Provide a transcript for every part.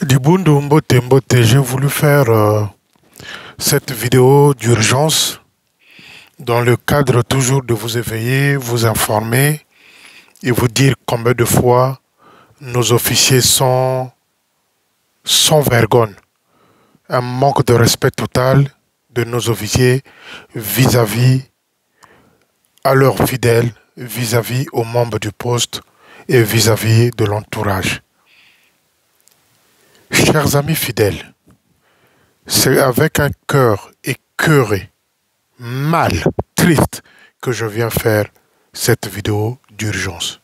Dibundu Mbote Mbote, j'ai voulu faire cette vidéo d'urgence dans le cadre toujours de vous éveiller, vous informer et vous dire combien de fois nos officiers sont sans vergogne. Un manque de respect total de nos officiers vis-à-vis à leurs fidèles, vis-à-vis aux membres du poste et vis-à-vis de l'entourage. Chers amis fidèles, c'est avec un cœur écœuré, mal, triste, que je viens faire cette vidéo d'urgence.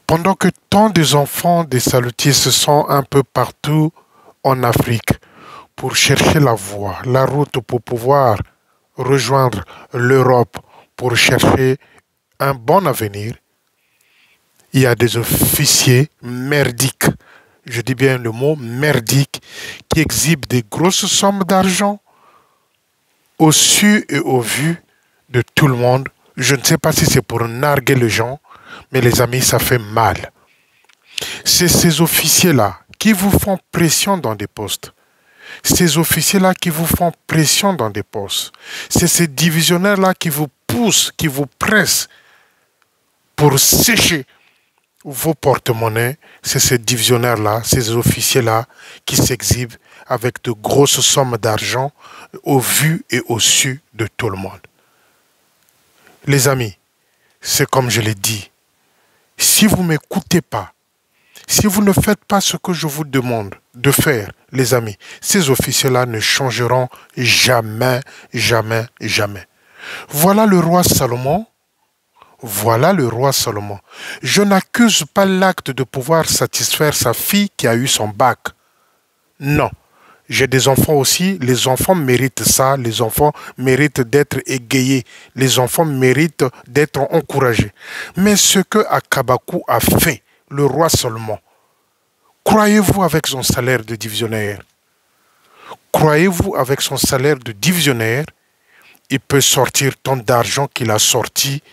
Pendant que tant des enfants des salutistes sont un peu partout en Afrique pour chercher la voie, la route pour pouvoir rejoindre l'Europe pour chercher un bon avenir, il y a des officiers merdiques, je dis bien le mot merdique, qui exhibent des grosses sommes d'argent au su et au vu de tout le monde. Je ne sais pas si c'est pour narguer les gens, mais les amis, ça fait mal. C'est ces officiers-là qui vous font pression dans des postes. Ces officiers-là qui vous font pression dans des postes. C'est ces divisionnaires-là qui vous poussent, qui vous pressent pour sécher vos porte-monnaies. C'est ces divisionnaires-là, ces officiers-là qui s'exhibent avec de grosses sommes d'argent au vu et au su de tout le monde. Les amis, c'est comme je l'ai dit, si vous ne m'écoutez pas, si vous ne faites pas ce que je vous demande de faire, les amis, ces officiers-là ne changeront jamais, jamais, jamais. Voilà le roi Salomon. Voilà le roi Salomon. Je n'accuse pas l'acte de pouvoir satisfaire sa fille qui a eu son bac. Non. J'ai des enfants aussi. Les enfants méritent ça. Les enfants méritent d'être égayés. Les enfants méritent d'être encouragés. Mais ce que Akabakou a fait, le roi Salomon, croyez-vous avec son salaire de divisionnaire? Croyez-vous avec son salaire de divisionnaire, il peut sortir tant d'argent qu'il a sorti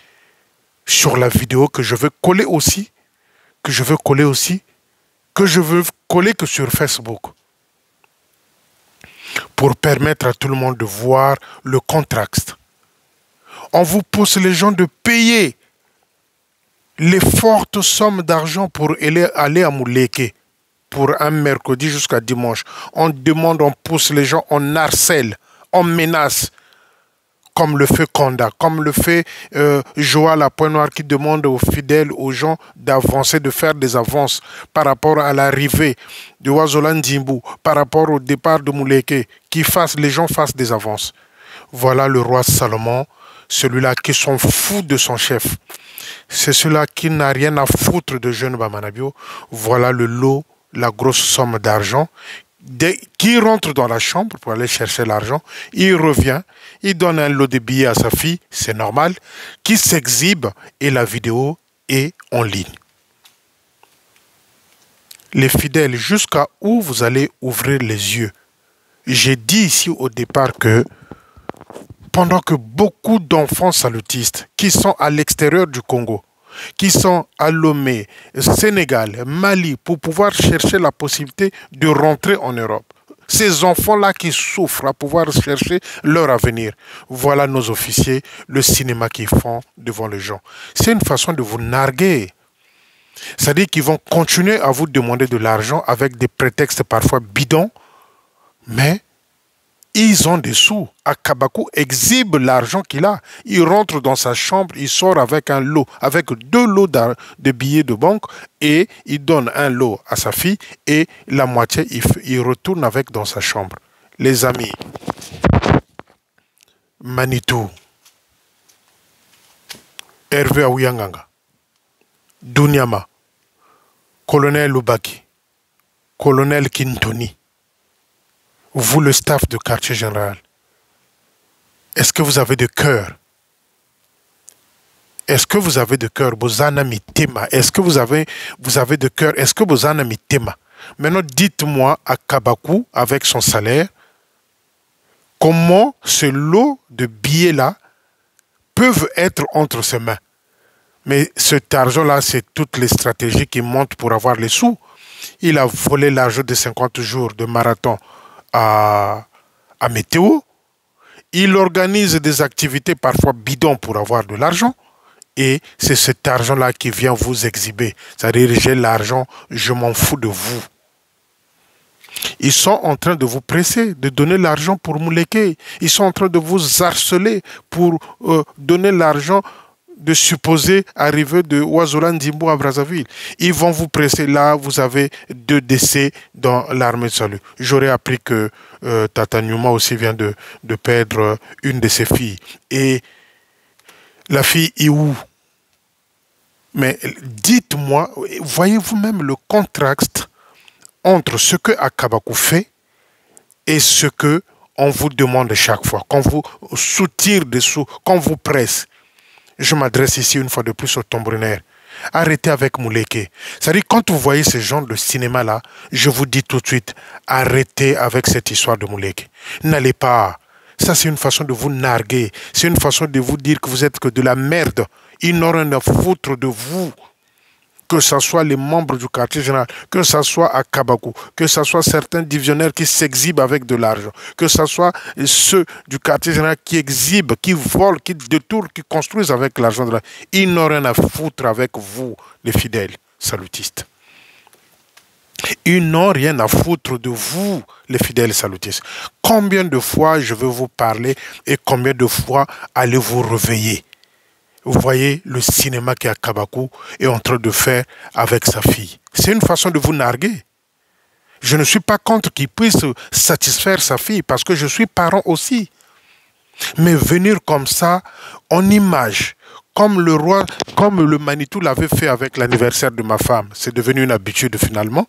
sur la vidéo que je veux coller aussi, que je veux coller que sur Facebook, pour permettre à tout le monde de voir le contraste. On vous pousse les gens de payer les fortes sommes d'argent pour aller à Mouleke, pour un mercredi jusqu'à dimanche. On demande, on pousse les gens, on harcèle, on menace, comme le fait Konda, comme le fait Joal à Pointe-Noire qui demande aux fidèles, aux gens d'avancer, de faire des avances par rapport à l'arrivée de Wazolan Zimbu, par rapport au départ de Mouleke, les gens fassent des avances. Voilà le roi Salomon, celui-là qui s'en fout de son chef. C'est celui-là qui n'a rien à foutre de jeune Bamanabio. Voilà le lot, la grosse somme d'argent qui rentre dans la chambre pour aller chercher l'argent, il revient, il donne un lot de billets à sa fille, c'est normal, qui s'exhibe et la vidéo est en ligne. Les fidèles, jusqu'à où vous allez ouvrir les yeux? J'ai dit ici au départ que pendant que beaucoup d'enfants salutistes qui sont à l'extérieur du Congo, qui sont à Lomé, Sénégal, Mali, pour pouvoir chercher la possibilité de rentrer en Europe. Ces enfants-là qui souffrent à pouvoir chercher leur avenir. Voilà nos officiers, le cinéma qu'ils font devant les gens. C'est une façon de vous narguer. C'est-à-dire qu'ils vont continuer à vous demander de l'argent avec des prétextes parfois bidons, mais ils ont des sous. Akabakou exhibe l'argent qu'il a. Il rentre dans sa chambre, il sort avec un lot, avec 2 lots de billets de banque et il donne un lot à sa fille et la moitié, il retourne avec dans sa chambre. Les amis, Manitou, Hervé Aouyanganga, Dunyama, Colonel Loubaki, Colonel Kintoni, vous, le staff de quartier général, est-ce que vous avez de cœur? Est-ce que vous avez de cœur? Bozana mitema. Est-ce que vous avez de cœur? Est-ce que Bozana mitema? Maintenant, dites-moi à Kabakou, avec son salaire, comment ce lot de billets-là peuvent être entre ses mains? Mais cet argent-là, c'est toutes les stratégies qui montent pour avoir les sous. Il a volé l'argent de 50 jours de marathon à Météo. Il organise des activités parfois bidons pour avoir de l'argent. Et c'est cet argent-là qui vient vous exhiber. C'est-à-dire, j'ai l'argent, je m'en fous de vous. Ils sont en train de vous presser, de donner l'argent pour Mouleke. Ils sont en train de vous harceler pour donner l'argent de supposé arrivée de Ouazola Ndimbo à Brazzaville. Ils vont vous presser. Là, vous avez 2 décès dans l'armée de salut. J'aurais appris que Tata Nyouma aussi vient de perdre une de ses filles. Et la fille est où? Mais dites-moi, voyez-vous même le contraste entre ce que Akabakou fait et ce que on vous demande chaque fois, qu'on vous soutire dessous, qu'on vous presse. Je m'adresse ici une fois de plus au tambourinaire. Arrêtez avec Mouleke. C'est-à-dire, quand vous voyez ce genre de cinéma-là, je vous dis tout de suite, arrêtez avec cette histoire de Mouleke. N'allez pas. Ça, c'est une façon de vous narguer. C'est une façon de vous dire que vous êtes que de la merde. Ils n'ont rien à foutre de vous. Que ce soit les membres du quartier général, que ce soit à Kabakou, que ce soit certains divisionnaires qui s'exhibent avec de l'argent, que ce soit ceux du quartier général qui exhibent, qui volent, qui détournent, qui construisent avec l'argent de l'argent. Ils n'ont rien à foutre avec vous, les fidèles salutistes. Ils n'ont rien à foutre de vous, les fidèles salutistes. Combien de fois je vais vous parler et combien de fois allez vous réveiller? Vous voyez le cinéma qu'Akabakou est en train de faire avec sa fille. C'est une façon de vous narguer. Je ne suis pas contre qu'il puisse satisfaire sa fille parce que je suis parent aussi. Mais venir comme ça, en image, comme le roi, comme le Manitou l'avait fait avec l'anniversaire de ma femme, c'est devenu une habitude finalement.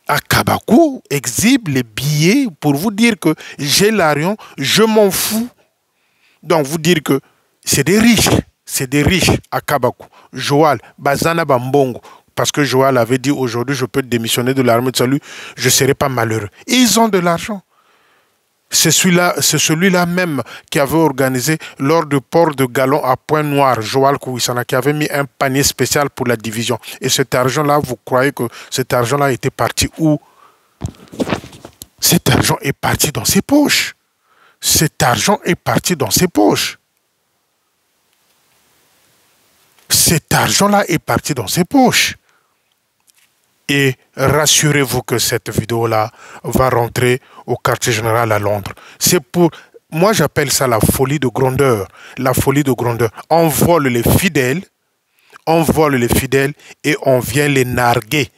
Akabakou exhibe les billets pour vous dire que j'ai l'argent, je m'en fous. Donc vous dire que c'est des riches à Kabakou. Joal, Bazana Bambongo, parce que Joal avait dit aujourd'hui je peux démissionner de l'armée de salut, je ne serai pas malheureux. Et ils ont de l'argent. C'est celui-là même qui avait organisé lors du port de Galon à Pointe-Noire, Joal Kouissana, qui avait mis un panier spécial pour la division. Et cet argent-là, vous croyez que cet argent-là était parti où? Cet argent est parti dans ses poches. Cet argent est parti dans ses poches. Cet argent-là est parti dans ses poches. Et rassurez-vous que cette vidéo-là va rentrer au quartier général à Londres. C'est pour... Moi, j'appelle ça la folie de grandeur. La folie de grandeur. On vole les fidèles et on vient les narguer.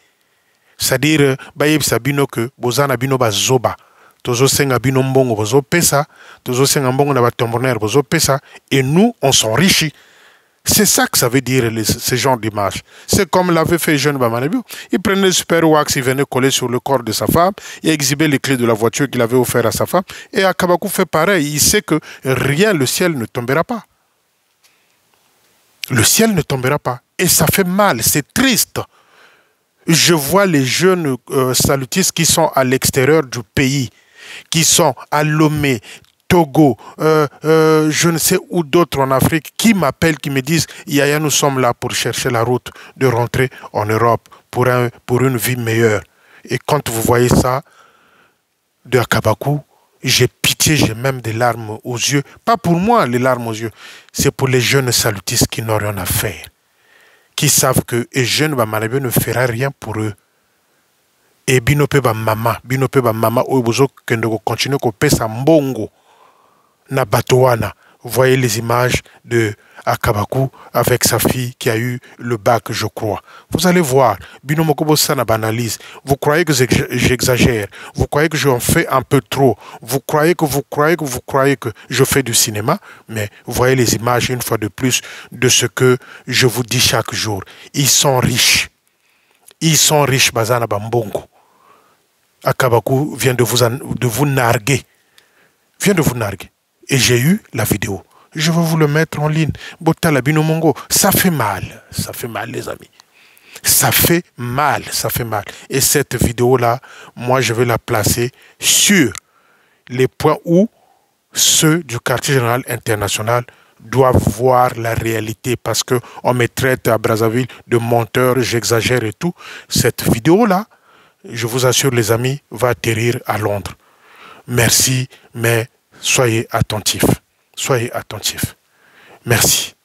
C'est-à-dire, Bayeb Sabino que Bozana Bino Bazoba. Tozo senga bino mbongo bozo pesa, tozo senga mbongo na batomboner bozo pesa, et nous, on s'enrichit. C'est ça que ça veut dire, ce genre d'image. C'est comme l'avait fait Jeune Bamanabio. Il prenait le super wax, il venait coller sur le corps de sa femme, il exhibait les clés de la voiture qu'il avait offert à sa femme. Et Akabakou fait pareil. Il sait que rien, le ciel ne tombera pas. Le ciel ne tombera pas. Et ça fait mal, c'est triste. Je vois les jeunes salutistes qui sont à l'extérieur du pays, qui sont à Lomé, Togo, je ne sais où d'autres en Afrique, qui m'appellent, qui me disent « Yaya, nous sommes là pour chercher la route de rentrer en Europe pour une vie meilleure. » Et quand vous voyez ça de Akabakou, j'ai pitié, j'ai même des larmes aux yeux. Pas pour moi, les larmes aux yeux. C'est pour les jeunes salutistes qui n'ont rien à faire. Qui savent que les jeunes Bamanabio ne fera rien pour eux. Et binope ba mama oyo bozo kende ko continuer ko pesa mbongo na batoana. Vous voyez les images de Akabakou avec sa fille qui a eu le bac, je crois. Vous allez voir, binomoko ça na banalise. Vous croyez que j'exagère. Vous croyez que j'en fais un peu trop. Vous croyez que je fais du cinéma. Mais vous voyez les images une fois de plus de ce que je vous dis chaque jour. Ils sont riches. Ils sont riches, Bazana Bambongo. Akabakou vient de vous narguer. Vient de vous narguer. Et j'ai eu la vidéo. Je vais vous le mettre en ligne. Botala Binomongo. Ça fait mal. Ça fait mal, les amis. Ça fait mal. Ça fait mal. Et cette vidéo-là, moi, je vais la placer sur les points où ceux du quartier général international doivent voir la réalité parce qu'on me traite à Brazzaville de menteur, j'exagère et tout. Cette vidéo-là, je vous assure les amis, va atterrir à Londres. Merci, mais soyez attentifs. Soyez attentifs. Merci.